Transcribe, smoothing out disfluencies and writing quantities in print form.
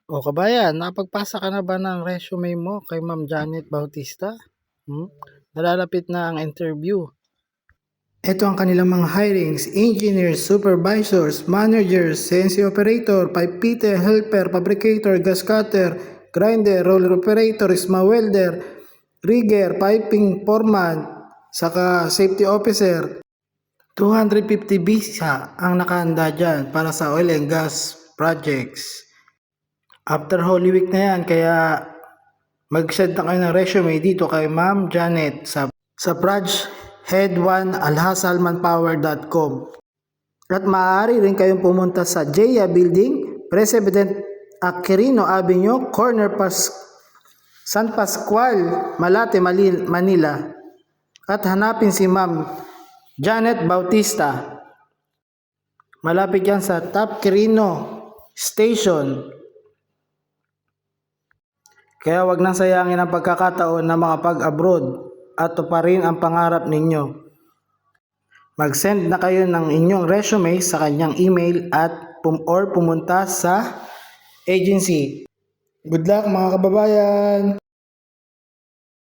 O kabayan, napagpasa ka na ba ng resume mo kay Ma'am Janet Bautista? Nalalapit na ang interview. Ito ang kanilang mga hirings: engineers, supervisors, managers, CNC operator, pipe fitter, helper, fabricator, gas cutter, grinder, roller operator, isma welder, rigger, piping foreman, saka safety officer. 250 visa ang nakahanda dyan para sa oil and gas projects. After Holy Week na yan, kaya mag-send na kayo ng resume dito kay Ma'am Janet sa projhead1alhasalmanpower.com. At maaari rin kayong pumunta sa JEA Building, President Aquirino Avenue, corner San Pascual, Malate, Manila. At hanapin si Ma'am Janet Bautista. Malapit yan sa Top Quirino Station. Kaya wag nang sayangin ang pagkakataon na makapag-abroad at tuparin ang pangarap ninyo. Mag-send na kayo ng inyong resume sa kanyang email or pumunta sa agency. Good luck mga kababayan!